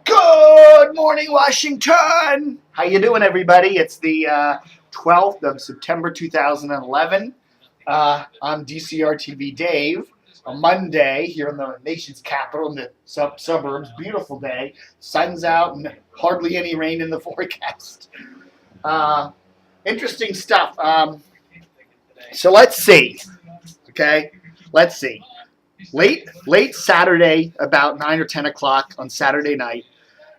Good morning, Washington. How you doing, everybody? It's the 12th of September, 2011. I'm DCR-TV Dave. A Monday here in the nation's capital, in the suburbs. Beautiful day. Sun's out and hardly any rain in the forecast. Interesting stuff. So let's see. Okay, let's see. Late Saturday, about 9 or 10 o'clock on Saturday night,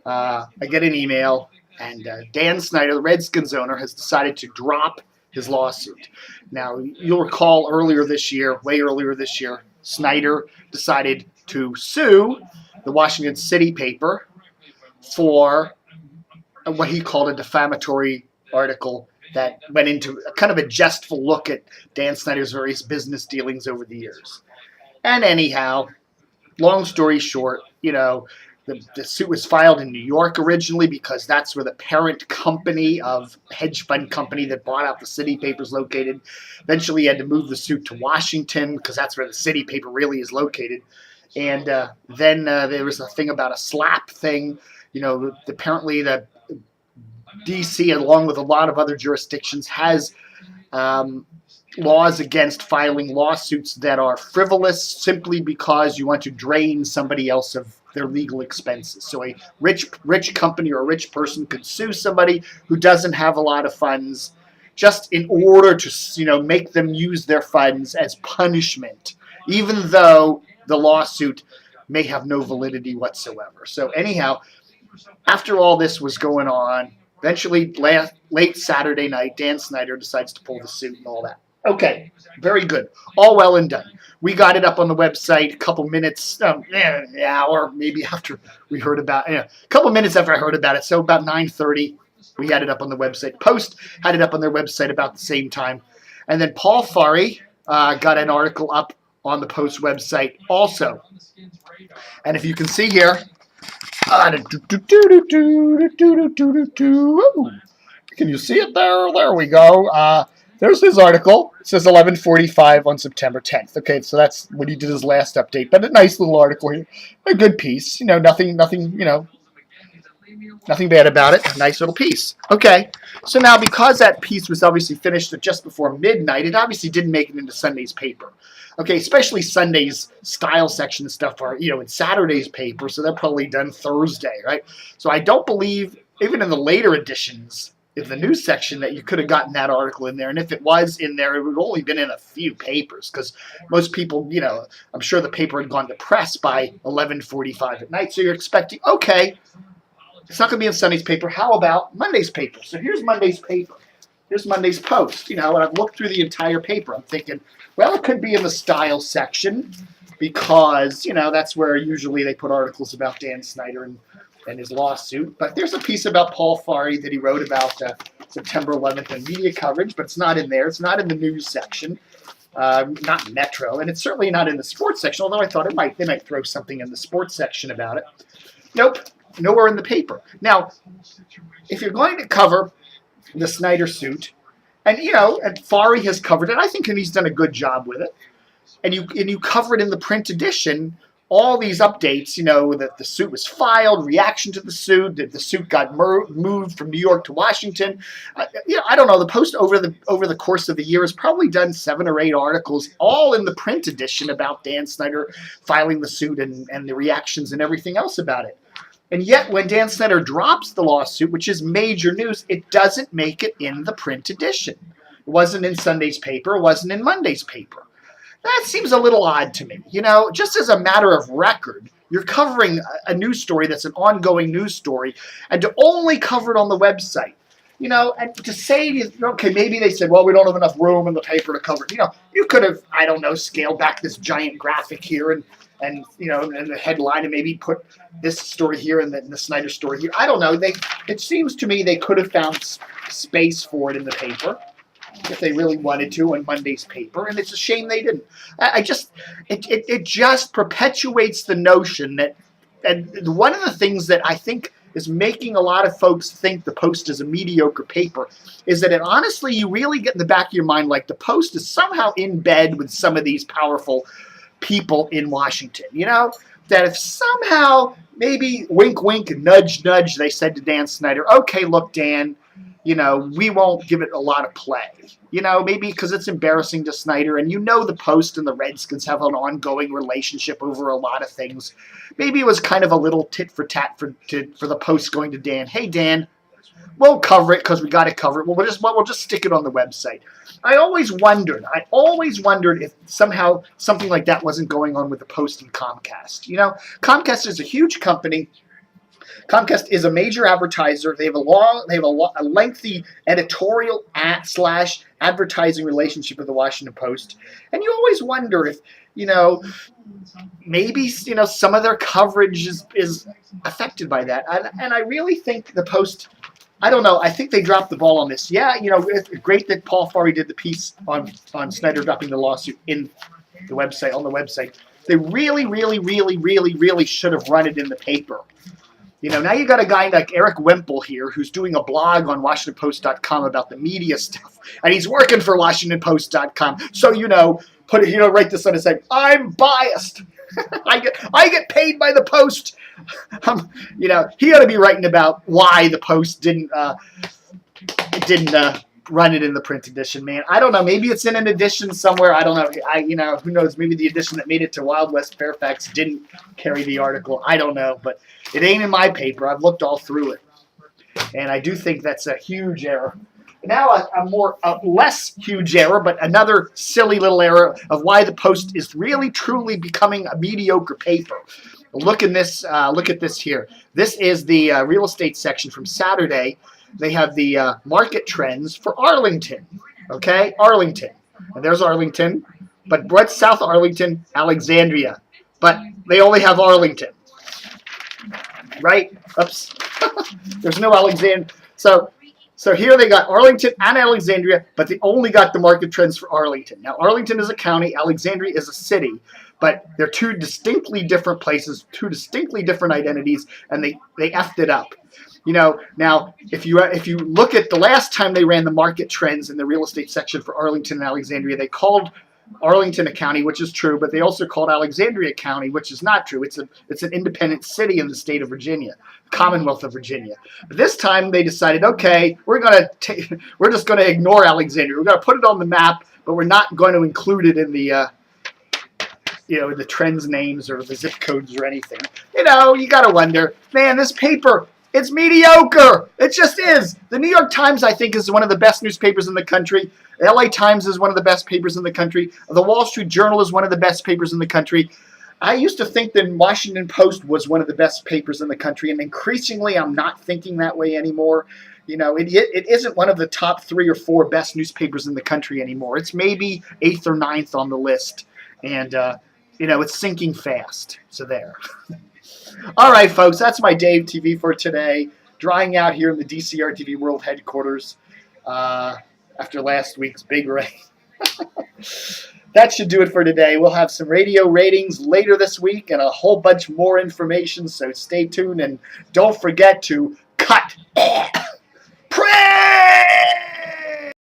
I get an email, and Dan Snyder, the Redskins owner, has decided to drop his lawsuit. Now, you'll recall way earlier this year, Snyder decided to sue the Washington City paper for what he called a defamatory article that went into kind of a jestful look at Dan Snyder's various business dealings over the years. And anyhow, long story short, the suit was filed in New York originally because that's where the parent company of hedge fund company that bought out the City paper is located. Eventually, he had to move the suit to Washington because that's where the City paper really is located. And then there was a thing about a slap thing. Apparently the D.C., along with a lot of other jurisdictions, has laws against filing lawsuits that are frivolous simply because you want to drain somebody else of their legal expenses. So a rich company or a rich person could sue somebody who doesn't have a lot of funds just in order to make them use their funds as punishment, even though the lawsuit may have no validity whatsoever. So anyhow, after all this was going on, eventually late Saturday night, Dan Snyder decides to pull the suit and all that. Okay, very good. All well and done. We got it up on the website a couple minutes, an hour maybe after we heard about it. A couple minutes after I heard about it, so about 9:30, we had it up on the website. Post had it up on their website about the same time. And then Paul Farhi got an article up on the Post website also. And if you can see here, can you see it there? There we go. There's his article. It says 11:45 on September 10th. Okay, so that's when he did his last update. But a nice little article here. A good piece. Nothing bad about it. A nice little piece. Okay, so now because that piece was obviously finished just before midnight, it obviously didn't make it into Sunday's paper. Okay, especially Sunday's style section stuff are, in Saturday's paper, so they're probably done Thursday, right? So I don't believe, even in the later editions, in the news section, that you could have gotten that article in there. And if it was in there, it would have only been in a few papers because most people, I'm sure the paper had gone to press by 11:45 at night. So you're expecting, okay, it's not going to be in Sunday's paper. How about Monday's paper? So here's Monday's paper. Here's Monday's Post. And I've looked through the entire paper. I'm thinking, well, it could be in the style section because, that's where usually they put articles about Dan Snyder and his lawsuit. But there's a piece about Paul Farhi that he wrote about September 11th and media coverage, but it's not in there. It's not in the news section, not Metro, and it's certainly not in the sports section, although I thought they might throw something in the sports section about it. Nope, nowhere in the paper. Now, if you're going to cover the Snyder suit, and Farhi has covered it, I think he's done a good job with it, and you cover it in the print edition, all these updates, that the suit was filed, reaction to the suit, that the suit got moved from New York to Washington. I don't know. The Post over the course of the year has probably done 7 or 8 articles, all in the print edition about Dan Snyder filing the suit and the reactions and everything else about it. And yet, when Dan Snyder drops the lawsuit, which is major news, it doesn't make it in the print edition. It wasn't in Sunday's paper. It wasn't in Monday's paper. That seems a little odd to me. Just as a matter of record, you're covering a news story that's an ongoing news story, and to only cover it on the website, and to say, okay, maybe they said, well, we don't have enough room in the paper to cover it. You could have, I don't know, scaled back this giant graphic here and the headline and maybe put this story here and the Snyder story here. I don't know. It seems to me they could have found space for it in the paper if they really wanted to in Monday's paper, and it's a shame they didn't. It just perpetuates the notion that, and one of the things that I think is making a lot of folks think the Post is a mediocre paper is that honestly, you really get in the back of your mind like the Post is somehow in bed with some of these powerful people in Washington. that if somehow, maybe wink, wink, nudge, nudge, they said to Dan Snyder, okay, look, Dan, we won't give it a lot of play. Maybe because it's embarrassing to Snyder, and the Post and the Redskins have an ongoing relationship over a lot of things. Maybe it was kind of a little tit for tat for the Post going to Dan. Hey, Dan, we'll cover it because we got to cover it. We'll just stick it on the website. I always wondered if somehow something like that wasn't going on with the Post and Comcast. Comcast is a huge company. Comcast is a major advertiser. They have a lengthy editorial / advertising relationship with the Washington Post, and you always wonder if maybe some of their coverage is affected by that. And I really think the Post, I don't know, I think they dropped the ball on this. Yeah, it's great that Paul Farley did the piece on Snyder dropping the lawsuit on the website. They really, really, really, really, really should have run it in the paper. Now you got a guy like Eric Wemple here who's doing a blog on WashingtonPost.com about the media stuff, and he's working for WashingtonPost.com. So put it, write this on and say, I'm biased. I get paid by the Post. He ought to be writing about why the Post didn't run it in the print edition, man. I don't know. Maybe it's in an edition somewhere. I don't know. Who knows? Maybe the edition that made it to Wild West Fairfax didn't carry the article. I don't know, but it ain't in my paper. I've looked all through it, and I do think that's a huge error. Now a less huge error, but another silly little error of why the Post is really truly becoming a mediocre paper. Look at this. Look at this here. This is the real estate section from Saturday. They have the market trends for Arlington. Okay, Arlington, and there's Arlington, but what's South Arlington? Alexandria, but they only have Arlington, right? Oops, there's no Alexandria. So here they got Arlington and Alexandria, but they only got the market trends for Arlington. Now, Arlington is a county, Alexandria is a city, but they're two distinctly different places, two distinctly different identities, and they effed it up. Now, if you look at the last time they ran the market trends in the real estate section for Arlington and Alexandria, they called Arlington a county, which is true, but they also called Alexandria County, which is not true. It's an independent city in the state of Virginia, Commonwealth of Virginia. But this time they decided, okay, we're just going to ignore Alexandria. We're going to put it on the map, but we're not going to include it in the the trends names or the zip codes or anything. You got to wonder, man, this paper, it's mediocre. It just is. The New York Times, I think, is one of the best newspapers in the country. The LA Times is one of the best papers in the country. The Wall Street Journal is one of the best papers in the country. I used to think the Washington Post was one of the best papers in the country, and increasingly I'm not thinking that way anymore. It isn't one of the top 3 or 4 best newspapers in the country anymore. It's maybe 8th or 9th on the list, and it's sinking fast. So there. All right, folks, that's my Dave TV for today. Drying out here in the DCR TV World Headquarters after last week's big rain. That should do it for today. We'll have some radio ratings later this week and a whole bunch more information, so stay tuned and don't forget to cut, pray!